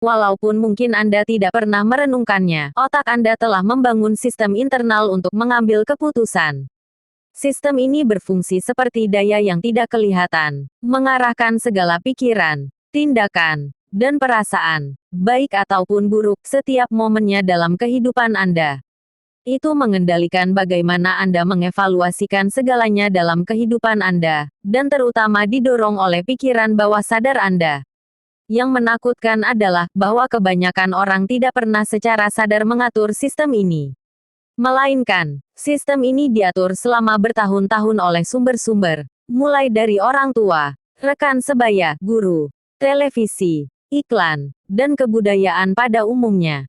Walaupun mungkin Anda tidak pernah merenungkannya, otak Anda telah membangun sistem internal untuk mengambil keputusan. Sistem ini berfungsi seperti daya yang tidak kelihatan, mengarahkan segala pikiran, tindakan, dan perasaan, baik ataupun buruk, setiap momennya dalam kehidupan Anda. Itu mengendalikan bagaimana Anda mengevaluasikan segalanya dalam kehidupan Anda, dan terutama didorong oleh pikiran bawah sadar Anda. Yang menakutkan adalah bahwa kebanyakan orang tidak pernah secara sadar mengatur sistem ini. Melainkan, sistem ini diatur selama bertahun-tahun oleh sumber-sumber, mulai dari orang tua, rekan sebaya, guru, televisi, iklan, dan kebudayaan pada umumnya.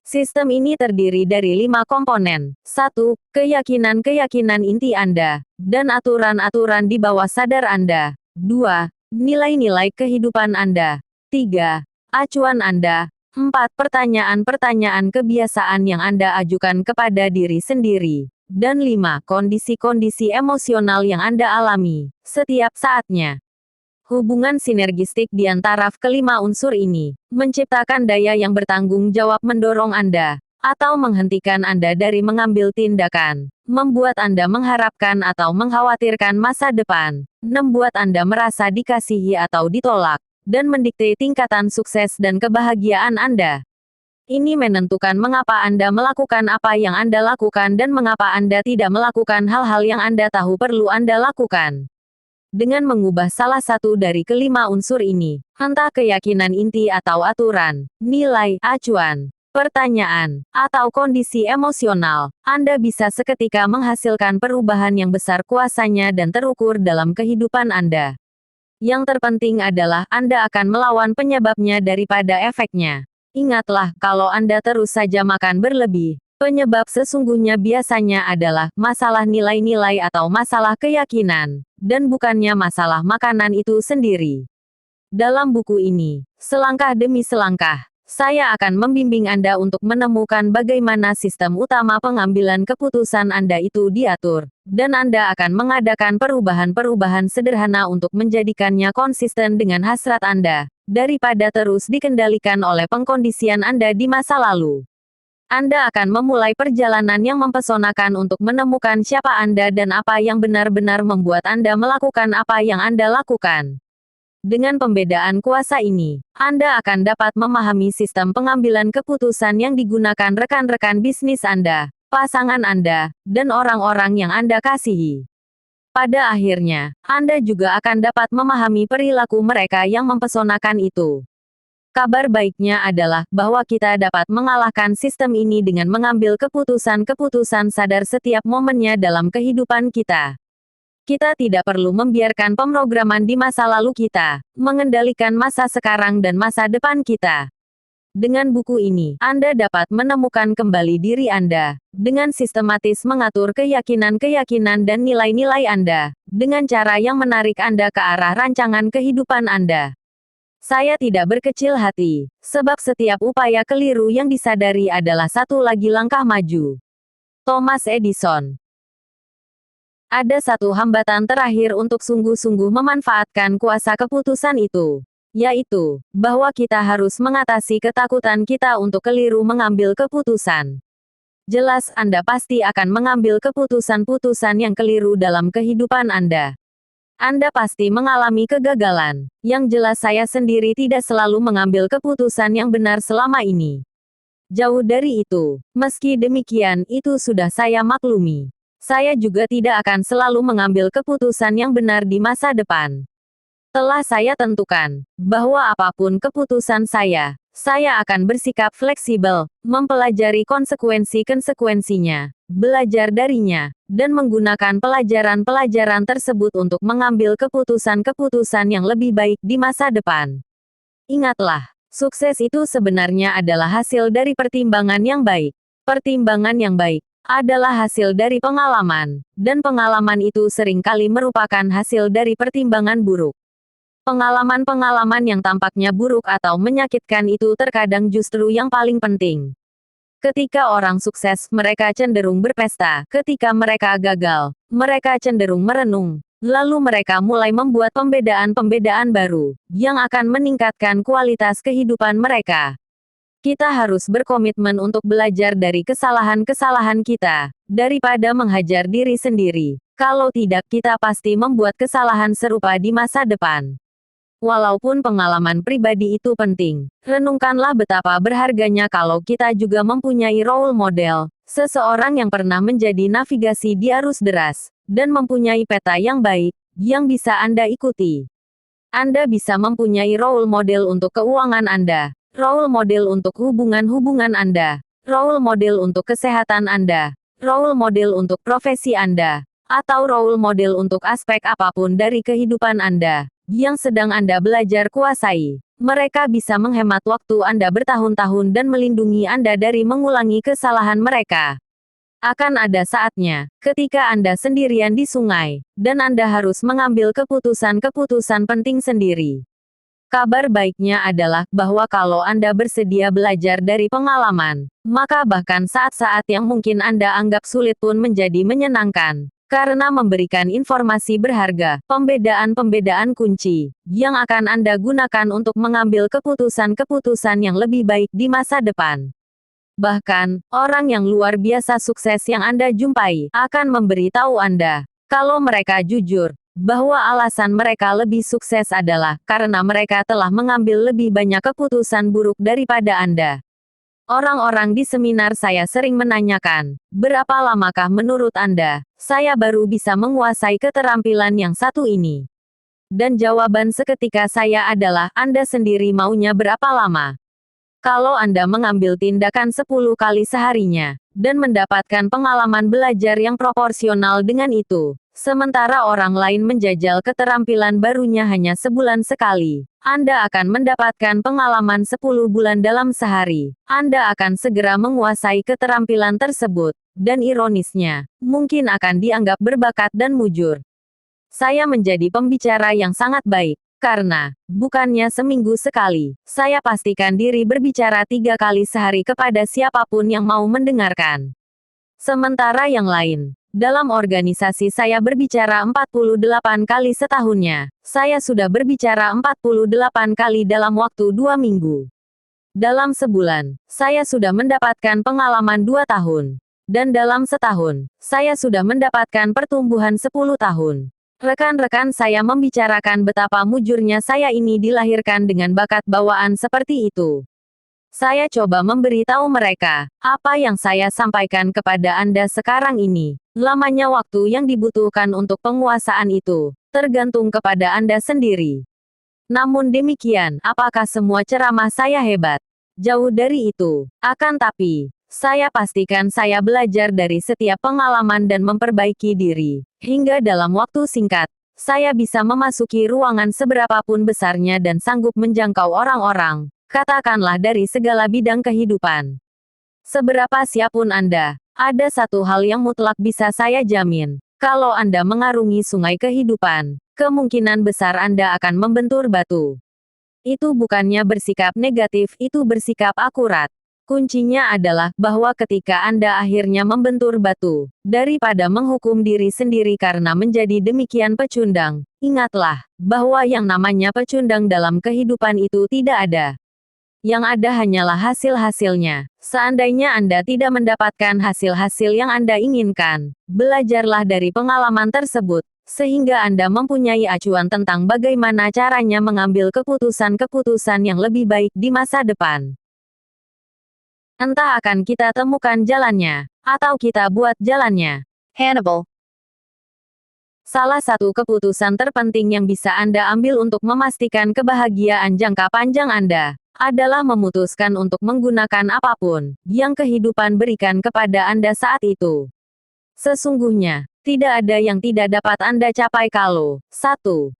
Sistem ini terdiri dari 5 komponen. 1. Keyakinan-keyakinan inti Anda, dan aturan-aturan di bawah sadar Anda. 2. Nilai-nilai kehidupan Anda. 3. Acuan Anda. 4. Pertanyaan-pertanyaan kebiasaan yang Anda ajukan kepada diri sendiri. Dan 5. Kondisi-kondisi emosional yang Anda alami, setiap saatnya. Hubungan sinergistik di antara kelima unsur ini, menciptakan daya yang bertanggung jawab mendorong Anda, atau menghentikan Anda dari mengambil tindakan, membuat Anda mengharapkan atau mengkhawatirkan masa depan, membuat Anda merasa dikasihi atau ditolak, dan mendikte tingkatan sukses dan kebahagiaan Anda. Ini menentukan mengapa Anda melakukan apa yang Anda lakukan dan mengapa Anda tidak melakukan hal-hal yang Anda tahu perlu Anda lakukan. Dengan mengubah salah satu dari kelima unsur ini, entah keyakinan inti atau aturan, nilai, acuan, pertanyaan, atau kondisi emosional, Anda bisa seketika menghasilkan perubahan yang besar kuasanya dan terukur dalam kehidupan Anda. Yang terpenting adalah Anda akan melawan penyebabnya daripada efeknya. Ingatlah, kalau Anda terus saja makan berlebih, penyebab sesungguhnya biasanya adalah masalah nilai-nilai atau masalah keyakinan, dan bukannya masalah makanan itu sendiri. Dalam buku ini, selangkah demi selangkah, saya akan membimbing Anda untuk menemukan bagaimana sistem utama pengambilan keputusan Anda itu diatur, dan Anda akan mengadakan perubahan-perubahan sederhana untuk menjadikannya konsisten dengan hasrat Anda, daripada terus dikendalikan oleh pengkondisian Anda di masa lalu. Anda akan memulai perjalanan yang mempesonakan untuk menemukan siapa Anda dan apa yang benar-benar membuat Anda melakukan apa yang Anda lakukan. Dengan pembedaan kuasa ini, Anda akan dapat memahami sistem pengambilan keputusan yang digunakan rekan-rekan bisnis Anda, pasangan Anda, dan orang-orang yang Anda kasihi. Pada akhirnya, Anda juga akan dapat memahami perilaku mereka yang mempesonakan itu. Kabar baiknya adalah bahwa kita dapat mengalahkan sistem ini dengan mengambil keputusan-keputusan sadar setiap momennya dalam kehidupan kita. Kita tidak perlu membiarkan pemrograman di masa lalu kita mengendalikan masa sekarang dan masa depan kita. Dengan buku ini, Anda dapat menemukan kembali diri Anda, dengan sistematis mengatur keyakinan-keyakinan dan nilai-nilai Anda, dengan cara yang menarik Anda ke arah rancangan kehidupan Anda. Saya tidak berkecil hati, sebab setiap upaya keliru yang disadari adalah satu lagi langkah maju. Thomas Edison. Ada satu hambatan terakhir untuk sungguh-sungguh memanfaatkan kuasa keputusan itu, yaitu bahwa kita harus mengatasi ketakutan kita untuk keliru mengambil keputusan. Jelas Anda pasti akan mengambil keputusan-keputusan yang keliru dalam kehidupan Anda. Anda pasti mengalami kegagalan. Yang jelas saya sendiri tidak selalu mengambil keputusan yang benar selama ini. Jauh dari itu, meski demikian itu sudah saya maklumi. Saya juga tidak akan selalu mengambil keputusan yang benar di masa depan. Telah saya tentukan bahwa apapun keputusan saya akan bersikap fleksibel, mempelajari konsekuensi-konsekuensinya, belajar darinya, dan menggunakan pelajaran-pelajaran tersebut untuk mengambil keputusan-keputusan yang lebih baik di masa depan. Ingatlah, sukses itu sebenarnya adalah hasil dari pertimbangan yang baik. Pertimbangan yang baik adalah hasil dari pengalaman, dan pengalaman itu seringkali merupakan hasil dari pertimbangan buruk. Pengalaman-pengalaman yang tampaknya buruk atau menyakitkan itu terkadang justru yang paling penting. Ketika orang sukses, mereka cenderung berpesta. Ketika mereka gagal, mereka cenderung merenung. Lalu mereka mulai membuat pembedaan-pembedaan baru, yang akan meningkatkan kualitas kehidupan mereka. Kita harus berkomitmen untuk belajar dari kesalahan-kesalahan kita, daripada menghajar diri sendiri. Kalau tidak, kita pasti membuat kesalahan serupa di masa depan. Walaupun pengalaman pribadi itu penting, renungkanlah betapa berharganya kalau kita juga mempunyai role model, seseorang yang pernah menjadi navigasi di arus deras, dan mempunyai peta yang baik, yang bisa Anda ikuti. Anda bisa mempunyai role model untuk keuangan Anda, role model untuk hubungan-hubungan Anda, role model untuk kesehatan Anda, role model untuk profesi Anda, atau role model untuk aspek apapun dari kehidupan Anda yang sedang Anda belajar kuasai. Mereka bisa menghemat waktu Anda bertahun-tahun dan melindungi Anda dari mengulangi kesalahan mereka. Akan ada saatnya, ketika Anda sendirian di sungai, dan Anda harus mengambil keputusan-keputusan penting sendiri. Kabar baiknya adalah bahwa kalau Anda bersedia belajar dari pengalaman, maka bahkan saat-saat yang mungkin Anda anggap sulit pun menjadi menyenangkan. Karena memberikan informasi berharga, pembedaan-pembedaan kunci, yang akan Anda gunakan untuk mengambil keputusan-keputusan yang lebih baik di masa depan. Bahkan, orang yang luar biasa sukses yang Anda jumpai, akan memberitahu Anda, kalau mereka jujur, bahwa alasan mereka lebih sukses adalah, karena mereka telah mengambil lebih banyak keputusan buruk daripada Anda. Orang-orang di seminar saya sering menanyakan, berapa lamakah menurut Anda, saya baru bisa menguasai keterampilan yang satu ini? Dan jawaban seketika saya adalah, Anda sendiri maunya berapa lama? Kalau Anda mengambil tindakan 10 kali seharinya, dan mendapatkan pengalaman belajar yang proporsional dengan itu, sementara orang lain menjajal keterampilan barunya hanya sebulan sekali, Anda akan mendapatkan pengalaman 10 bulan dalam sehari. Anda akan segera menguasai keterampilan tersebut, dan ironisnya, mungkin akan dianggap berbakat dan mujur. Saya menjadi pembicara yang sangat baik, karena, bukannya seminggu sekali, saya pastikan diri berbicara 3 kali sehari kepada siapapun yang mau mendengarkan. Sementara yang lain, dalam organisasi saya berbicara 48 kali setahunnya, saya sudah berbicara 48 kali dalam waktu 2 minggu. Dalam sebulan, saya sudah mendapatkan pengalaman 2 tahun. Dan dalam setahun, saya sudah mendapatkan pertumbuhan 10 tahun. Rekan-rekan saya membicarakan betapa mujurnya saya ini dilahirkan dengan bakat bawaan seperti itu. Saya coba memberitahu mereka, apa yang saya sampaikan kepada Anda sekarang ini, lamanya waktu yang dibutuhkan untuk penguasaan itu, tergantung kepada Anda sendiri. Namun demikian, apakah semua ceramah saya hebat? Jauh dari itu. Akan tapi, saya pastikan saya belajar dari setiap pengalaman dan memperbaiki diri. Hingga dalam waktu singkat, saya bisa memasuki ruangan seberapapun besarnya dan sanggup menjangkau orang-orang, katakanlah dari segala bidang kehidupan. Seberapa siap pun Anda, ada satu hal yang mutlak bisa saya jamin. Kalau Anda mengarungi sungai kehidupan, kemungkinan besar Anda akan membentur batu. Itu bukannya bersikap negatif, itu bersikap akurat. Kuncinya adalah bahwa ketika Anda akhirnya membentur batu, daripada menghukum diri sendiri karena menjadi demikian pecundang, ingatlah bahwa yang namanya pecundang dalam kehidupan itu tidak ada. Yang ada hanyalah hasil-hasilnya. Seandainya Anda tidak mendapatkan hasil-hasil yang Anda inginkan, belajarlah dari pengalaman tersebut, sehingga Anda mempunyai acuan tentang bagaimana caranya mengambil keputusan-keputusan yang lebih baik di masa depan. Entah akan kita temukan jalannya, atau kita buat jalannya. Hannibal. Salah satu keputusan terpenting yang bisa Anda ambil untuk memastikan kebahagiaan jangka panjang Anda, adalah memutuskan untuk menggunakan apapun, yang kehidupan berikan kepada Anda saat itu. Sesungguhnya, tidak ada yang tidak dapat Anda capai kalau, 1.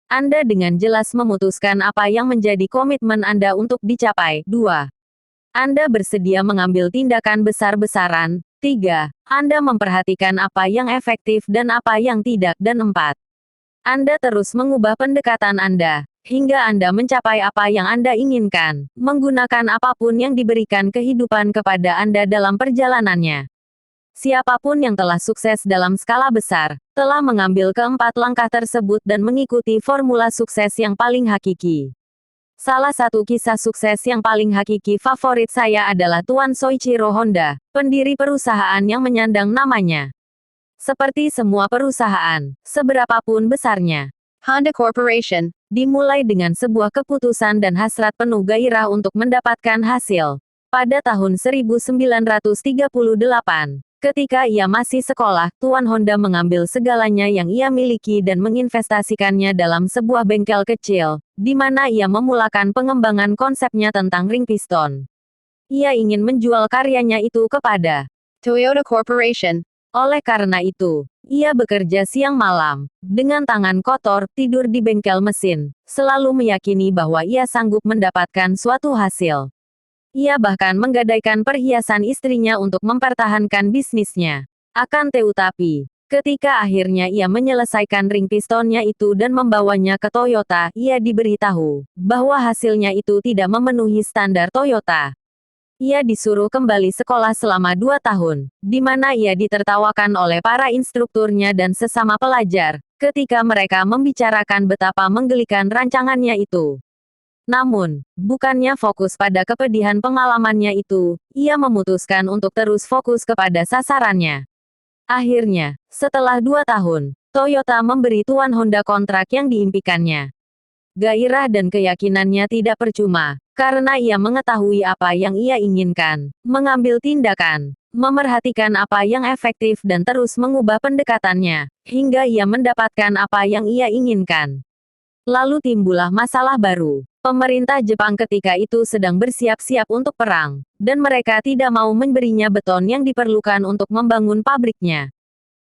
Anda dengan jelas memutuskan apa yang menjadi komitmen Anda untuk dicapai, 2. Anda bersedia mengambil tindakan besar-besaran. 3. Anda memperhatikan apa yang efektif dan apa yang tidak. Dan 4. Anda terus mengubah pendekatan Anda, hingga Anda mencapai apa yang Anda inginkan, menggunakan apapun yang diberikan kehidupan kepada Anda dalam perjalanannya. Siapapun yang telah sukses dalam skala besar, telah mengambil keempat langkah tersebut dan mengikuti formula sukses yang paling hakiki. Salah satu kisah sukses yang paling hakiki favorit saya adalah Tuan Soichiro Honda, pendiri perusahaan yang menyandang namanya. Seperti semua perusahaan, seberapapun besarnya, Honda Corporation dimulai dengan sebuah keputusan dan hasrat penuh gairah untuk mendapatkan hasil. Pada tahun 1938, ketika ia masih sekolah, Tuan Honda mengambil segalanya yang ia miliki dan menginvestasikannya dalam sebuah bengkel kecil, di mana ia memulakan pengembangan konsepnya tentang ring piston. Ia ingin menjual karyanya itu kepada Toyota Corporation. Oleh karena itu, ia bekerja siang malam, dengan tangan kotor, tidur di bengkel mesin, selalu meyakini bahwa ia sanggup mendapatkan suatu hasil. Ia bahkan menggadaikan perhiasan istrinya untuk mempertahankan bisnisnya. Akan tetapi, ketika akhirnya ia menyelesaikan ring pistonnya itu dan membawanya ke Toyota, ia diberitahu bahwa hasilnya itu tidak memenuhi standar Toyota. Ia disuruh kembali sekolah selama 2 tahun, di mana ia ditertawakan oleh para instrukturnya dan sesama pelajar, ketika mereka membicarakan betapa menggelikan rancangannya itu. Namun, bukannya fokus pada kepedihan pengalamannya itu, ia memutuskan untuk terus fokus kepada sasarannya. Akhirnya, setelah 2 tahun, Toyota memberi Tuan Honda kontrak yang diimpikannya. Gairah dan keyakinannya tidak percuma, karena ia mengetahui apa yang ia inginkan, mengambil tindakan, memerhatikan apa yang efektif dan terus mengubah pendekatannya, hingga ia mendapatkan apa yang ia inginkan. Lalu timbullah masalah baru. Pemerintah Jepang ketika itu sedang bersiap-siap untuk perang, dan mereka tidak mau memberinya beton yang diperlukan untuk membangun pabriknya.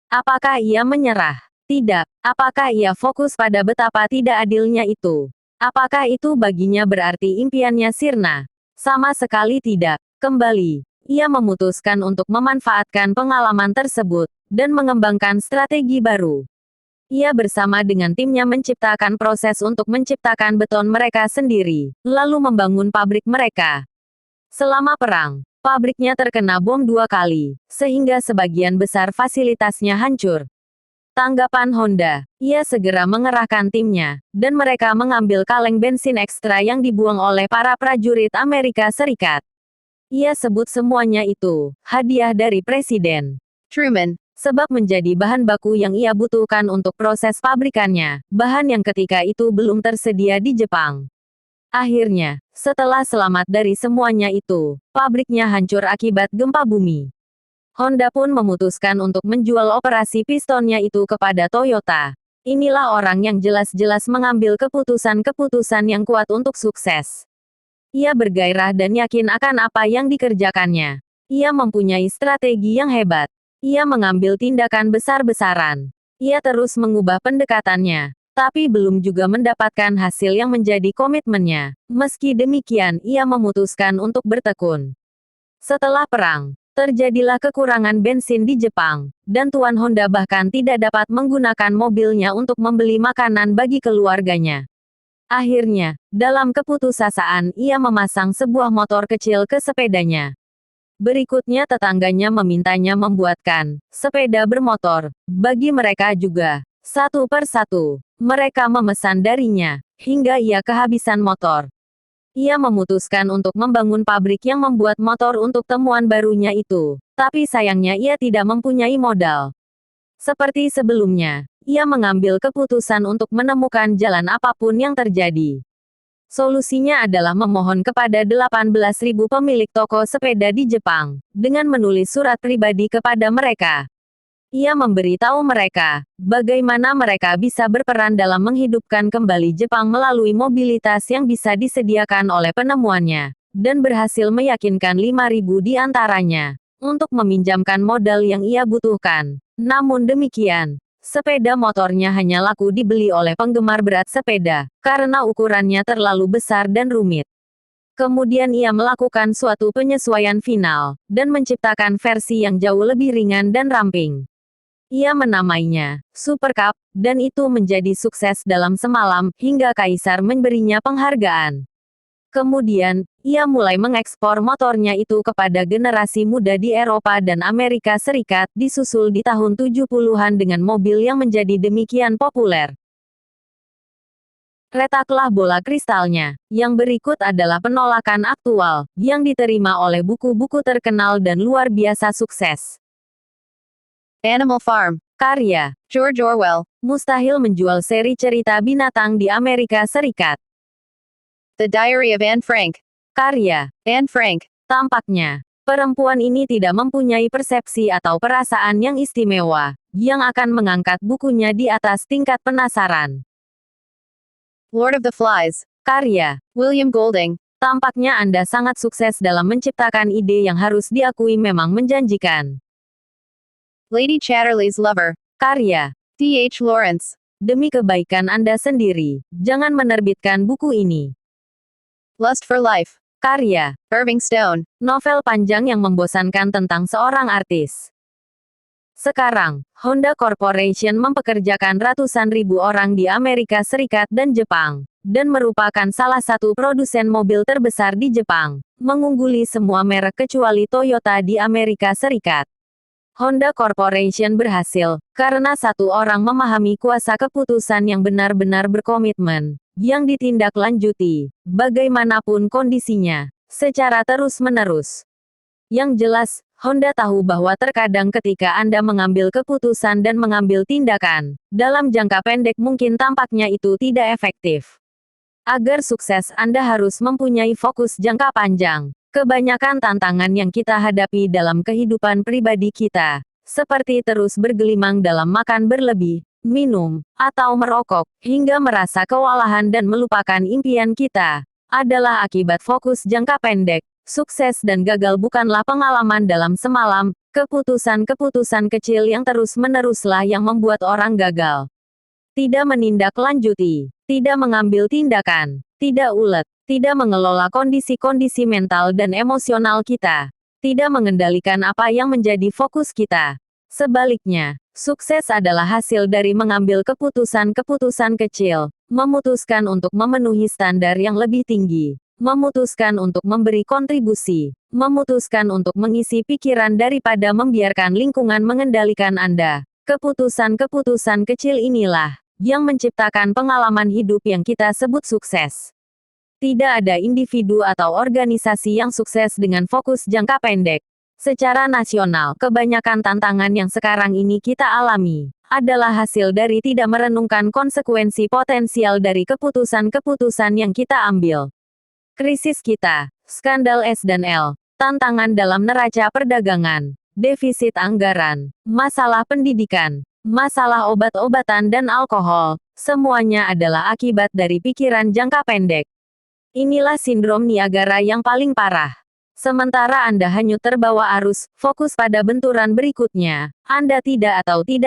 Apakah ia menyerah? Tidak. Apakah ia fokus pada betapa tidak adilnya itu? Apakah itu baginya berarti impiannya sirna? Sama sekali tidak. Kembali, ia memutuskan untuk memanfaatkan pengalaman tersebut, dan mengembangkan strategi baru. Ia bersama dengan timnya menciptakan proses untuk menciptakan beton mereka sendiri, lalu membangun pabrik mereka. Selama perang, pabriknya terkena bom 2 kali, sehingga sebagian besar fasilitasnya hancur. Tanggapan Honda, ia segera mengerahkan timnya, dan mereka mengambil kaleng bensin ekstra yang dibuang oleh para prajurit Amerika Serikat. Ia sebut semuanya itu hadiah dari Presiden Truman. Sebab menjadi bahan baku yang ia butuhkan untuk proses pabrikannya, bahan yang ketika itu belum tersedia di Jepang. Akhirnya, setelah selamat dari semuanya itu, pabriknya hancur akibat gempa bumi. Honda pun memutuskan untuk menjual operasi pistonnya itu kepada Toyota. Inilah orang yang jelas-jelas mengambil keputusan-keputusan yang kuat untuk sukses. Ia bergairah dan yakin akan apa yang dikerjakannya. Ia mempunyai strategi yang hebat. Ia mengambil tindakan besar-besaran. Ia terus mengubah pendekatannya, tapi belum juga mendapatkan hasil yang menjadi komitmennya. Meski demikian, ia memutuskan untuk bertekun. Setelah perang, terjadilah kekurangan bensin di Jepang, dan Tuan Honda bahkan tidak dapat menggunakan mobilnya untuk membeli makanan bagi keluarganya. Akhirnya, dalam keputusasaan, ia memasang sebuah motor kecil ke sepedanya. Berikutnya tetangganya memintanya membuatkan sepeda bermotor bagi mereka juga. Satu per satu, mereka memesan darinya, hingga ia kehabisan motor. Ia memutuskan untuk membangun pabrik yang membuat motor untuk temuan barunya itu, tapi sayangnya ia tidak mempunyai modal. Seperti sebelumnya, ia mengambil keputusan untuk menemukan jalan apapun yang terjadi. Solusinya adalah memohon kepada 18.000 pemilik toko sepeda di Jepang, dengan menulis surat pribadi kepada mereka. Ia memberitahu mereka, bagaimana mereka bisa berperan dalam menghidupkan kembali Jepang melalui mobilitas yang bisa disediakan oleh penemuannya, dan berhasil meyakinkan 5.000 di antaranya, untuk meminjamkan modal yang ia butuhkan. Namun demikian, sepeda motornya hanya laku dibeli oleh penggemar berat sepeda, karena ukurannya terlalu besar dan rumit. Kemudian ia melakukan suatu penyesuaian final, dan menciptakan versi yang jauh lebih ringan dan ramping. Ia menamainya Super Cup, dan itu menjadi sukses dalam semalam, hingga Kaisar memberinya penghargaan. Kemudian, ia mulai mengekspor motornya itu kepada generasi muda di Eropa dan Amerika Serikat, disusul di tahun 70-an dengan mobil yang menjadi demikian populer. Retaklah bola kristalnya. Yang berikut adalah penolakan aktual, yang diterima oleh buku-buku terkenal dan luar biasa sukses. Animal Farm. Karya George Orwell. Mustahil menjual seri cerita binatang di Amerika Serikat. The Diary of Anne Frank. Karya Anne Frank. Tampaknya, perempuan ini tidak mempunyai persepsi atau perasaan yang istimewa, yang akan mengangkat bukunya di atas tingkat penasaran. Lord of the Flies. Karya William Golding. Tampaknya Anda sangat sukses dalam menciptakan ide yang harus diakui memang menjanjikan. Lady Chatterley's Lover. Karya D.H. Lawrence. Demi kebaikan Anda sendiri, jangan menerbitkan buku ini. Lust for Life. Karya Irving Stone. novel panjang yang membosankan tentang seorang artis. Sekarang, Honda Corporation mempekerjakan ratusan ribu orang di Amerika Serikat dan Jepang, dan merupakan salah satu produsen mobil terbesar di Jepang, mengungguli semua merek kecuali Toyota di Amerika Serikat. Honda Corporation berhasil, karena satu orang memahami kuasa keputusan yang benar-benar berkomitmen, yang ditindaklanjuti, bagaimanapun kondisinya, secara terus-menerus. Yang jelas, Honda tahu bahwa terkadang ketika Anda mengambil keputusan dan mengambil tindakan, dalam jangka pendek mungkin tampaknya itu tidak efektif. Agar sukses Anda harus mempunyai fokus jangka panjang. Kebanyakan tantangan yang kita hadapi dalam kehidupan pribadi kita, seperti terus bergelimang dalam makan berlebih, minum, atau merokok, hingga merasa kewalahan dan melupakan impian kita, adalah akibat fokus jangka pendek. Sukses dan gagal bukanlah pengalaman dalam semalam, keputusan-keputusan kecil yang terus-meneruslah yang membuat orang gagal. Tidak menindaklanjuti, tidak mengambil tindakan, tidak ulet, tidak mengelola kondisi-kondisi mental dan emosional kita, tidak mengendalikan apa yang menjadi fokus kita. Sebaliknya, sukses adalah hasil dari mengambil keputusan-keputusan kecil, memutuskan untuk memenuhi standar yang lebih tinggi, memutuskan untuk memberi kontribusi, memutuskan untuk mengisi pikiran daripada membiarkan lingkungan mengendalikan Anda. Keputusan-keputusan kecil inilah yang menciptakan pengalaman hidup yang kita sebut sukses. Tidak ada individu atau organisasi yang sukses dengan fokus jangka pendek. Secara nasional, kebanyakan tantangan yang sekarang ini kita alami adalah hasil dari tidak merenungkan konsekuensi potensial dari keputusan-keputusan yang kita ambil. Krisis kita, skandal S&L, tantangan dalam neraca perdagangan, defisit anggaran, masalah pendidikan, masalah obat-obatan dan alkohol, semuanya adalah akibat dari pikiran jangka pendek. Inilah sindrom Niagara yang paling parah. Sementara Anda hanyut terbawa arus, fokus pada benturan berikutnya, Anda tidak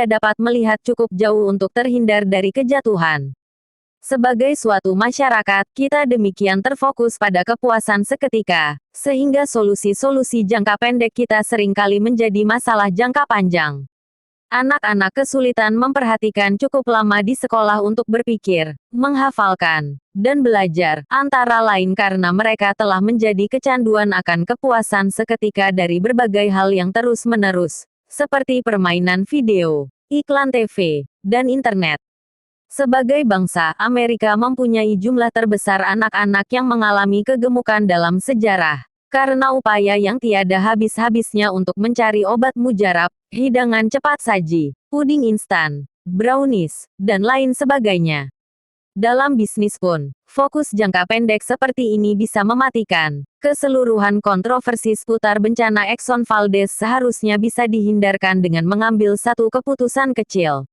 dapat melihat cukup jauh untuk terhindar dari kejatuhan. Sebagai suatu masyarakat, kita demikian terfokus pada kepuasan seketika, sehingga solusi-solusi jangka pendek kita seringkali menjadi masalah jangka panjang. Anak-anak kesulitan memperhatikan cukup lama di sekolah untuk berpikir, menghafalkan, dan belajar, antara lain karena mereka telah menjadi kecanduan akan kepuasan seketika dari berbagai hal yang terus-menerus, seperti permainan video, iklan TV, dan internet. Sebagai bangsa, Amerika mempunyai jumlah terbesar anak-anak yang mengalami kegemukan dalam sejarah. Karena upaya yang tiada habis-habisnya untuk mencari obat mujarab, hidangan cepat saji, puding instan, brownies, dan lain sebagainya. Dalam bisnis pun, fokus jangka pendek seperti ini bisa mematikan. Keseluruhan kontroversi seputar bencana Exxon Valdez seharusnya bisa dihindarkan dengan mengambil satu keputusan kecil.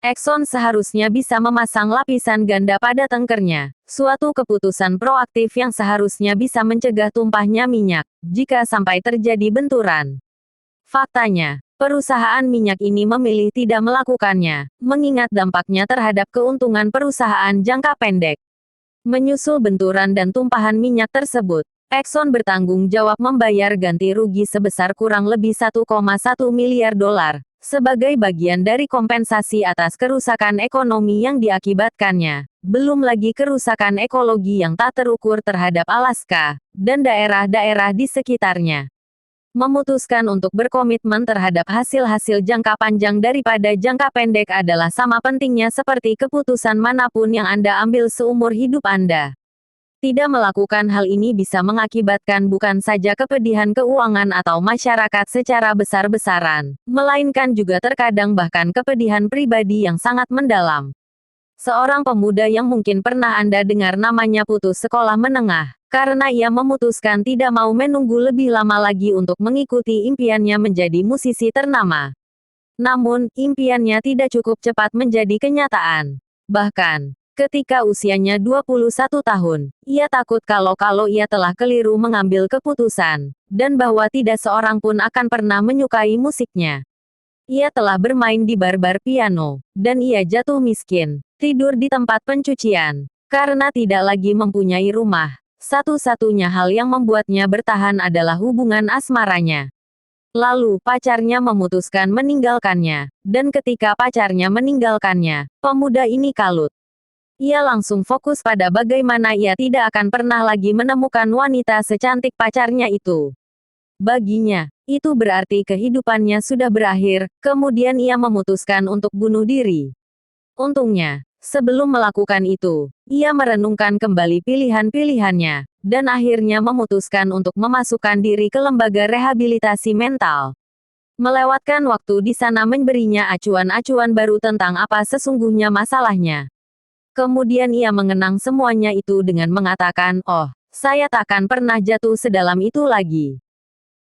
Exxon seharusnya bisa memasang lapisan ganda pada tankernya, suatu keputusan proaktif yang seharusnya bisa mencegah tumpahnya minyak, jika sampai terjadi benturan. Faktanya, perusahaan minyak ini memilih tidak melakukannya, mengingat dampaknya terhadap keuntungan perusahaan jangka pendek. Menyusul benturan dan tumpahan minyak tersebut, Exxon bertanggung jawab membayar ganti rugi sebesar kurang lebih 1,1 miliar dolar. Sebagai bagian dari kompensasi atas kerusakan ekonomi yang diakibatkannya, belum lagi kerusakan ekologi yang tak terukur terhadap Alaska dan daerah-daerah di sekitarnya. Memutuskan untuk berkomitmen terhadap hasil-hasil jangka panjang daripada jangka pendek adalah sama pentingnya seperti keputusan manapun yang Anda ambil seumur hidup Anda. Tidak melakukan hal ini bisa mengakibatkan bukan saja kepedihan keuangan atau masyarakat secara besar-besaran, melainkan juga terkadang bahkan kepedihan pribadi yang sangat mendalam. Seorang pemuda yang mungkin pernah Anda dengar namanya putus sekolah menengah, karena ia memutuskan tidak mau menunggu lebih lama lagi untuk mengikuti impiannya menjadi musisi ternama. Namun, impiannya tidak cukup cepat menjadi kenyataan. Bahkan, ketika usianya 21 tahun, ia takut kalau ia telah keliru mengambil keputusan, dan bahwa tidak seorang pun akan pernah menyukai musiknya. Ia telah bermain di bar-bar piano, dan ia jatuh miskin, tidur di tempat pencucian, karena tidak lagi mempunyai rumah. Satu-satunya hal yang membuatnya bertahan adalah hubungan asmaranya. Lalu, pacarnya memutuskan meninggalkannya, dan ketika pacarnya meninggalkannya, pemuda ini kalut. Ia langsung fokus pada bagaimana ia tidak akan pernah lagi menemukan wanita secantik pacarnya itu. Baginya, itu berarti kehidupannya sudah berakhir, kemudian ia memutuskan untuk bunuh diri. Untungnya, sebelum melakukan itu, ia merenungkan kembali pilihan-pilihannya, dan akhirnya memutuskan untuk memasukkan diri ke lembaga rehabilitasi mental. Melewatkan waktu di sana memberinya acuan-acuan baru tentang apa sesungguhnya masalahnya. Kemudian ia mengenang semuanya itu dengan mengatakan, "Oh, saya takkan pernah jatuh sedalam itu lagi."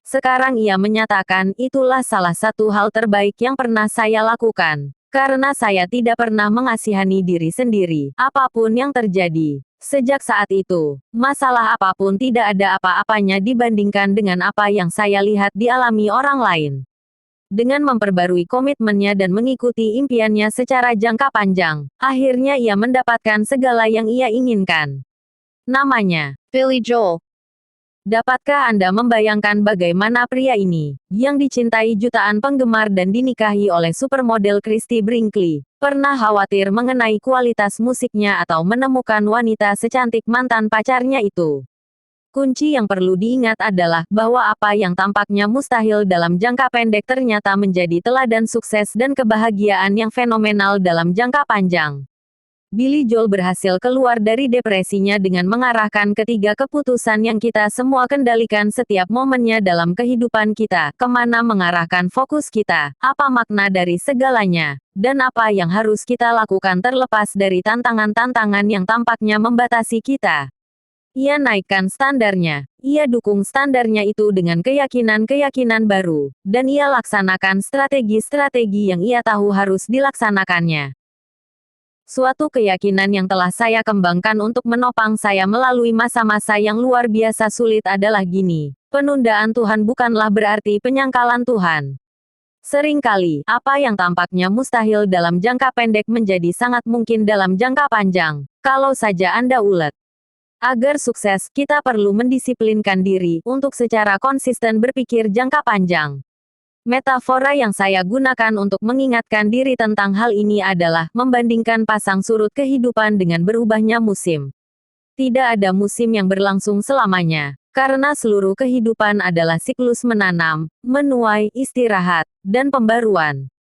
Sekarang ia menyatakan, itulah salah satu hal terbaik yang pernah saya lakukan. Karena saya tidak pernah mengasihani diri sendiri, apapun yang terjadi. Sejak saat itu, masalah apapun tidak ada apa-apanya dibandingkan dengan apa yang saya lihat dialami orang lain. Dengan memperbarui komitmennya dan mengikuti impiannya secara jangka panjang, akhirnya ia mendapatkan segala yang ia inginkan. Namanya, Billy Joel. dapatkah Anda membayangkan bagaimana pria ini, yang dicintai jutaan penggemar dan dinikahi oleh supermodel Christy Brinkley, pernah khawatir mengenai kualitas musiknya atau menemukan wanita secantik mantan pacarnya itu? Kunci yang perlu diingat adalah bahwa apa yang tampaknya mustahil dalam jangka pendek ternyata menjadi teladan sukses dan kebahagiaan yang fenomenal dalam jangka panjang. Billy Joel berhasil keluar dari depresinya dengan mengarahkan ketiga keputusan yang kita semua kendalikan setiap momennya dalam kehidupan kita, kemana mengarahkan fokus kita, apa makna dari segalanya, dan apa yang harus kita lakukan terlepas dari tantangan-tantangan yang tampaknya membatasi kita. Ia naikkan standarnya, ia dukung standarnya itu dengan keyakinan-keyakinan baru, dan ia laksanakan strategi-strategi yang ia tahu harus dilaksanakannya. Suatu keyakinan yang telah saya kembangkan untuk menopang saya melalui masa-masa yang luar biasa sulit adalah gini, penundaan Tuhan bukanlah berarti penyangkalan Tuhan. Seringkali, apa yang tampaknya mustahil dalam jangka pendek menjadi sangat mungkin dalam jangka panjang, kalau saja Anda ulet. Agar sukses, kita perlu mendisiplinkan diri untuk secara konsisten berpikir jangka panjang. Metafora yang saya gunakan untuk mengingatkan diri tentang hal ini adalah membandingkan pasang surut kehidupan dengan berubahnya musim. Tidak ada musim yang berlangsung selamanya, karena seluruh kehidupan adalah siklus menanam, menuai, istirahat, dan pembaruan.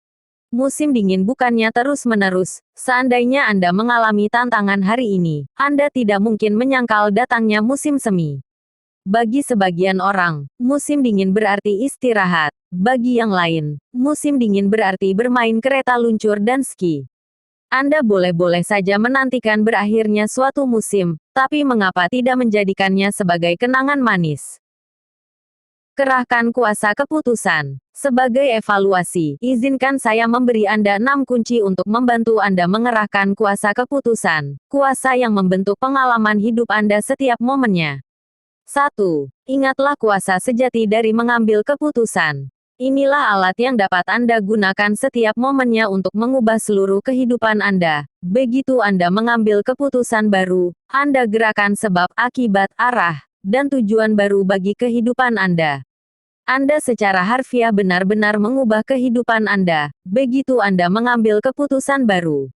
Musim dingin bukannya terus-menerus. Seandainya Anda mengalami tantangan hari ini, Anda tidak mungkin menyangkal datangnya musim semi. Bagi sebagian orang, musim dingin berarti istirahat. Bagi yang lain, musim dingin berarti bermain kereta luncur dan ski. Anda boleh-boleh saja menantikan berakhirnya suatu musim, tapi mengapa tidak menjadikannya sebagai kenangan manis? Kerahkan kuasa keputusan. Sebagai evaluasi, izinkan saya memberi Anda 6 kunci untuk membantu Anda mengerahkan kuasa keputusan, kuasa yang membentuk pengalaman hidup Anda setiap momennya. 1. Ingatlah kuasa sejati dari mengambil keputusan. Inilah alat yang dapat Anda gunakan setiap momennya untuk mengubah seluruh kehidupan Anda. Begitu Anda mengambil keputusan baru, Anda gerakan sebab, akibat, arah, dan tujuan baru bagi kehidupan Anda. Anda secara harfiah benar-benar mengubah kehidupan Anda, begitu Anda mengambil keputusan baru.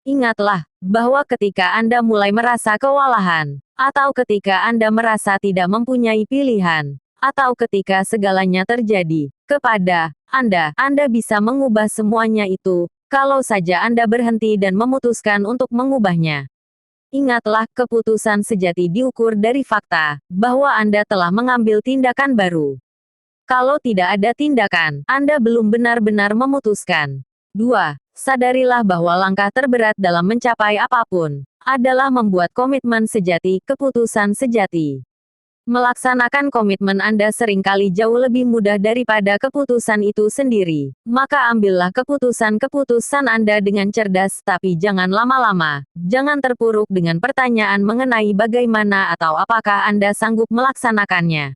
Ingatlah, bahwa ketika Anda mulai merasa kewalahan, atau ketika Anda merasa tidak mempunyai pilihan, atau ketika segalanya terjadi kepada Anda bisa mengubah semuanya itu, kalau saja Anda berhenti dan memutuskan untuk mengubahnya. Ingatlah, keputusan sejati diukur dari fakta, bahwa Anda telah mengambil tindakan baru. Kalau tidak ada tindakan, Anda belum benar-benar memutuskan. 2. Sadarilah bahwa langkah terberat dalam mencapai apapun, adalah membuat komitmen sejati, keputusan sejati. Melaksanakan komitmen Anda seringkali jauh lebih mudah daripada keputusan itu sendiri. Maka ambillah keputusan-keputusan Anda dengan cerdas, tapi jangan lama-lama. Jangan terpuruk dengan pertanyaan mengenai bagaimana atau apakah Anda sanggup melaksanakannya.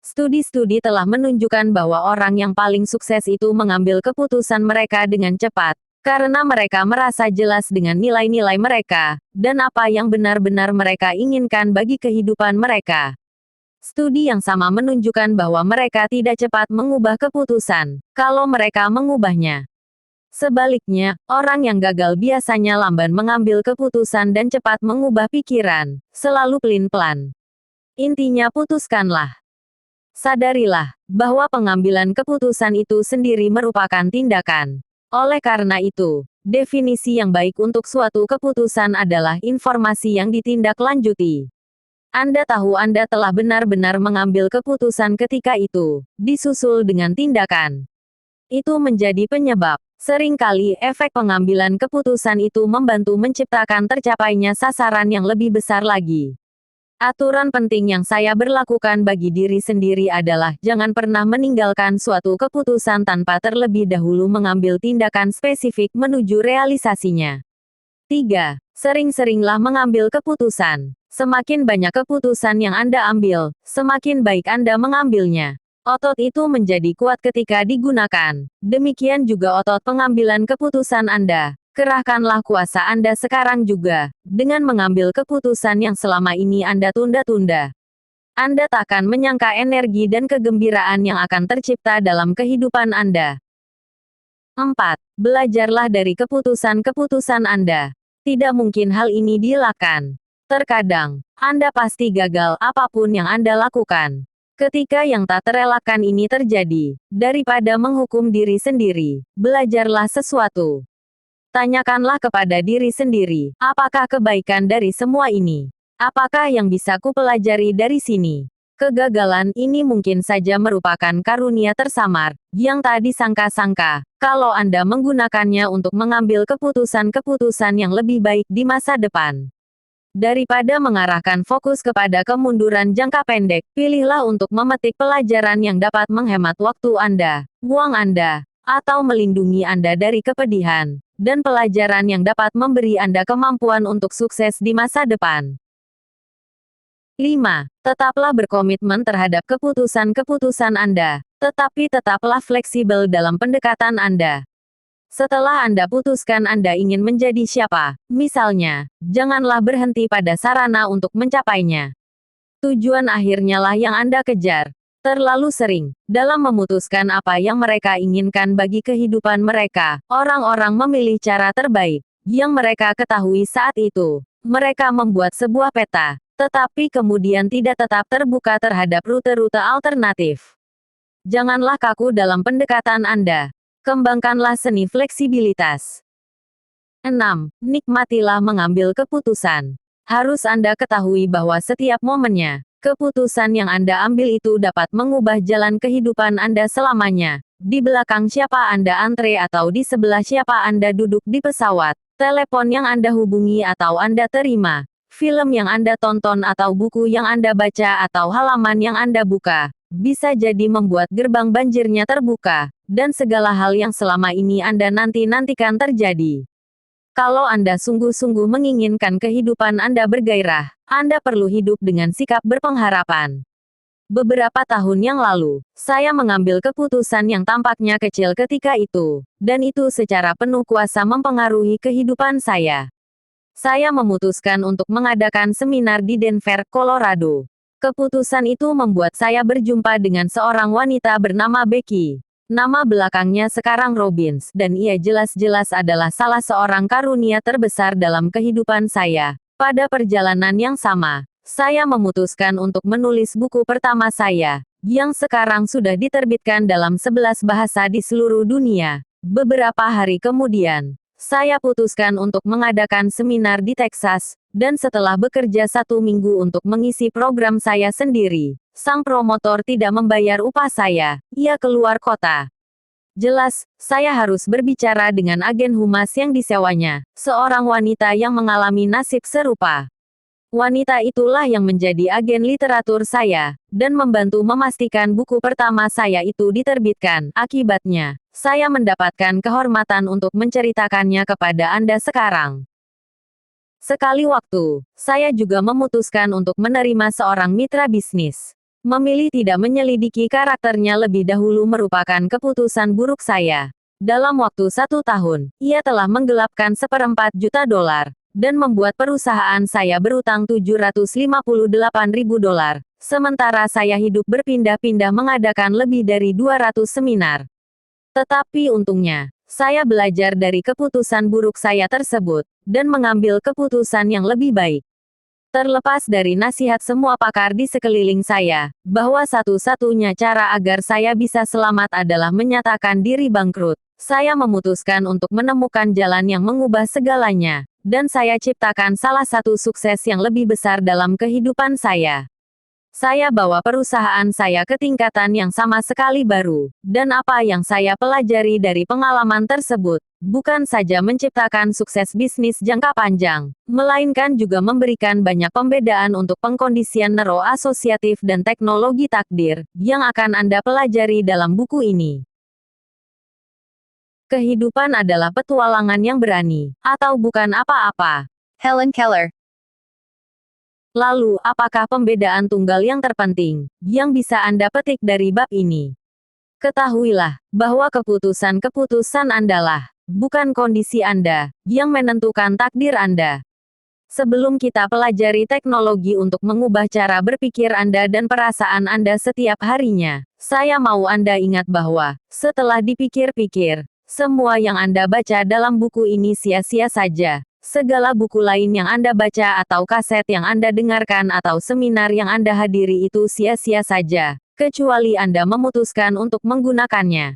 Studi-studi telah menunjukkan bahwa orang yang paling sukses itu mengambil keputusan mereka dengan cepat, karena mereka merasa jelas dengan nilai-nilai mereka, dan apa yang benar-benar mereka inginkan bagi kehidupan mereka. Studi yang sama menunjukkan bahwa mereka tidak cepat mengubah keputusan, kalau mereka mengubahnya. Sebaliknya, orang yang gagal biasanya lamban mengambil keputusan dan cepat mengubah pikiran, selalu pelin-pelan. Intinya putuskanlah. Sadarilah, bahwa pengambilan keputusan itu sendiri merupakan tindakan. Oleh karena itu, definisi yang baik untuk suatu keputusan adalah informasi yang ditindaklanjuti. Anda tahu Anda telah benar-benar mengambil keputusan ketika itu, disusul dengan tindakan. Itu menjadi penyebab. Seringkali efek pengambilan keputusan itu membantu menciptakan tercapainya sasaran yang lebih besar lagi. Aturan penting yang saya berlakukan bagi diri sendiri adalah jangan pernah meninggalkan suatu keputusan tanpa terlebih dahulu mengambil tindakan spesifik menuju realisasinya. 3. Sering-seringlah mengambil keputusan. Semakin banyak keputusan yang Anda ambil, semakin baik Anda mengambilnya. Otot itu menjadi kuat ketika digunakan. Demikian juga otot pengambilan keputusan Anda. Kerahkanlah kuasa Anda sekarang juga, dengan mengambil keputusan yang selama ini Anda tunda-tunda. Anda takkan menyangka energi dan kegembiraan yang akan tercipta dalam kehidupan Anda. 4. Belajarlah dari keputusan-keputusan Anda. Tidak mungkin hal ini dilakukan. Terkadang, Anda pasti gagal apapun yang Anda lakukan. Ketika yang tak terelakkan ini terjadi, daripada menghukum diri sendiri, belajarlah sesuatu. Tanyakanlah kepada diri sendiri, apakah kebaikan dari semua ini? Apakah yang bisa kupelajari dari sini? Kegagalan ini mungkin saja merupakan karunia tersamar, yang tak disangka-sangka, kalau Anda menggunakannya untuk mengambil keputusan-keputusan yang lebih baik di masa depan. Daripada mengarahkan fokus kepada kemunduran jangka pendek, pilihlah untuk memetik pelajaran yang dapat menghemat waktu Anda, uang Anda, atau melindungi Anda dari kepedihan, dan pelajaran yang dapat memberi Anda kemampuan untuk sukses di masa depan. 5. Tetaplah berkomitmen terhadap keputusan-keputusan Anda, tetapi tetaplah fleksibel dalam pendekatan Anda. Setelah Anda putuskan Anda ingin menjadi siapa, misalnya, janganlah berhenti pada sarana untuk mencapainya. Tujuan akhirnya lah yang Anda kejar. Terlalu sering, dalam memutuskan apa yang mereka inginkan bagi kehidupan mereka, orang-orang memilih cara terbaik yang mereka ketahui saat itu. Mereka membuat sebuah peta, tetapi kemudian tidak tetap terbuka terhadap rute-rute alternatif. Janganlah kaku dalam pendekatan Anda. Kembangkanlah seni fleksibilitas. 6. Nikmatilah mengambil keputusan. Harus Anda ketahui bahwa setiap momennya, keputusan yang Anda ambil itu dapat mengubah jalan kehidupan Anda selamanya. Di belakang siapa Anda antre atau di sebelah siapa Anda duduk di pesawat, telepon yang Anda hubungi atau Anda terima, film yang Anda tonton atau buku yang Anda baca atau halaman yang Anda buka, bisa jadi membuat gerbang banjirnya terbuka, dan segala hal yang selama ini Anda nanti-nantikan terjadi. Kalau Anda sungguh-sungguh menginginkan kehidupan Anda bergairah, Anda perlu hidup dengan sikap berpengharapan. Beberapa tahun yang lalu, saya mengambil keputusan yang tampaknya kecil ketika itu, dan itu secara penuh kuasa mempengaruhi kehidupan saya. Saya memutuskan untuk mengadakan seminar di Denver, Colorado. Keputusan itu membuat saya berjumpa dengan seorang wanita bernama Becky. Nama belakangnya sekarang Robbins, dan ia jelas-jelas adalah salah seorang karunia terbesar dalam kehidupan saya. Pada perjalanan yang sama, saya memutuskan untuk menulis buku pertama saya, yang sekarang sudah diterbitkan dalam 11 bahasa di seluruh dunia. Beberapa hari kemudian, saya putuskan untuk mengadakan seminar di Texas, dan setelah bekerja 1 minggu untuk mengisi program saya sendiri, sang promotor tidak membayar upah saya, ia keluar kota. Jelas, saya harus berbicara dengan agen humas yang disewanya, seorang wanita yang mengalami nasib serupa. Wanita itulah yang menjadi agen literatur saya, dan membantu memastikan buku pertama saya itu diterbitkan. Akibatnya, saya mendapatkan kehormatan untuk menceritakannya kepada Anda sekarang. Sekali waktu, saya juga memutuskan untuk menerima seorang mitra bisnis. Memilih tidak menyelidiki karakternya lebih dahulu merupakan keputusan buruk saya. Dalam waktu 1 tahun, ia telah menggelapkan $1,4 juta, dan membuat perusahaan saya berutang $758.000, sementara saya hidup berpindah-pindah mengadakan lebih dari 200 seminar. Tetapi untungnya, saya belajar dari keputusan buruk saya tersebut, dan mengambil keputusan yang lebih baik. Terlepas dari nasihat semua pakar di sekeliling saya, bahwa satu-satunya cara agar saya bisa selamat adalah menyatakan diri bangkrut, saya memutuskan untuk menemukan jalan yang mengubah segalanya, dan saya ciptakan salah satu sukses yang lebih besar dalam kehidupan saya. Saya bawa perusahaan saya ke tingkatan yang sama sekali baru, dan apa yang saya pelajari dari pengalaman tersebut, bukan saja menciptakan sukses bisnis jangka panjang, melainkan juga memberikan banyak pembedaan untuk pengkondisian neuroasosiatif dan teknologi takdir, yang akan Anda pelajari dalam buku ini. Kehidupan adalah petualangan yang berani, atau bukan apa-apa. Helen Keller. Lalu, apakah pembedaan tunggal yang terpenting, yang bisa Anda petik dari bab ini? Ketahuilah, bahwa keputusan-keputusan Andalah, bukan kondisi Anda, yang menentukan takdir Anda. Sebelum kita pelajari teknologi untuk mengubah cara berpikir Anda dan perasaan Anda setiap harinya, saya mau Anda ingat bahwa, setelah dipikir-pikir, semua yang Anda baca dalam buku ini sia-sia saja. Segala buku lain yang Anda baca atau kaset yang Anda dengarkan atau seminar yang Anda hadiri itu sia-sia saja, kecuali Anda memutuskan untuk menggunakannya.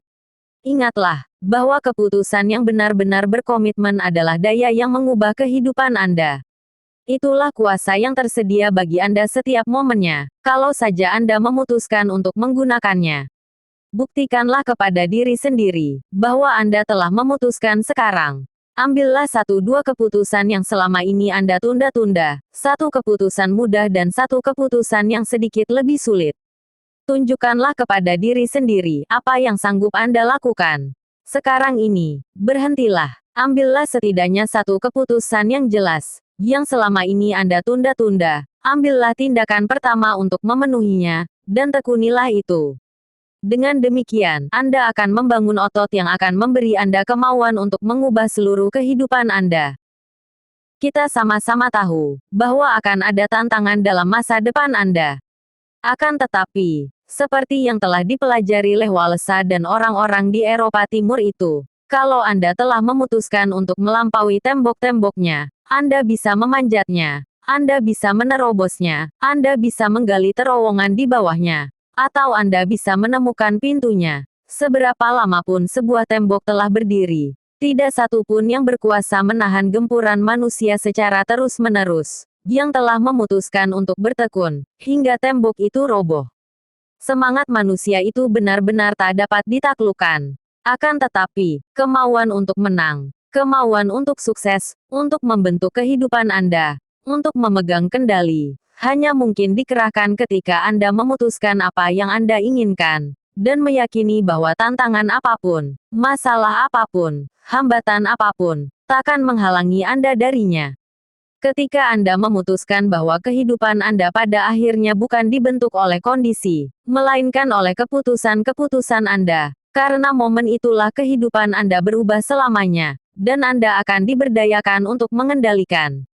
Ingatlah, bahwa keputusan yang benar-benar berkomitmen adalah daya yang mengubah kehidupan Anda. Itulah kuasa yang tersedia bagi Anda setiap momennya, kalau saja Anda memutuskan untuk menggunakannya. Buktikanlah kepada diri sendiri, bahwa Anda telah memutuskan sekarang. Ambillah 1-2 keputusan yang selama ini Anda tunda-tunda, 1 keputusan mudah dan 1 keputusan yang sedikit lebih sulit. Tunjukkanlah kepada diri sendiri apa yang sanggup Anda lakukan. Sekarang ini, berhentilah. Ambillah setidaknya 1 keputusan yang jelas, yang selama ini Anda tunda-tunda. Ambillah tindakan pertama untuk memenuhinya, dan tekunilah itu. Dengan demikian, Anda akan membangun otot yang akan memberi Anda kemauan untuk mengubah seluruh kehidupan Anda. Kita sama-sama tahu, bahwa akan ada tantangan dalam masa depan Anda. Akan tetapi, seperti yang telah dipelajari oleh Wallace dan orang-orang di Eropa Timur itu, kalau Anda telah memutuskan untuk melampaui tembok-temboknya, Anda bisa memanjatnya, Anda bisa menerobosnya, Anda bisa menggali terowongan di bawahnya, atau Anda bisa menemukan pintunya. Seberapa lama pun sebuah tembok telah berdiri, tidak satu pun yang berkuasa menahan gempuran manusia secara terus-menerus, yang telah memutuskan untuk bertekun, hingga tembok itu roboh. Semangat manusia itu benar-benar tak dapat ditaklukkan. Akan tetapi, kemauan untuk menang, kemauan untuk sukses, untuk membentuk kehidupan Anda, untuk memegang kendali, hanya mungkin dikerahkan ketika Anda memutuskan apa yang Anda inginkan, dan meyakini bahwa tantangan apapun, masalah apapun, hambatan apapun, takkan menghalangi Anda darinya. Ketika Anda memutuskan bahwa kehidupan Anda pada akhirnya bukan dibentuk oleh kondisi, melainkan oleh keputusan-keputusan Anda, karena momen itulah kehidupan Anda berubah selamanya, dan Anda akan diberdayakan untuk mengendalikan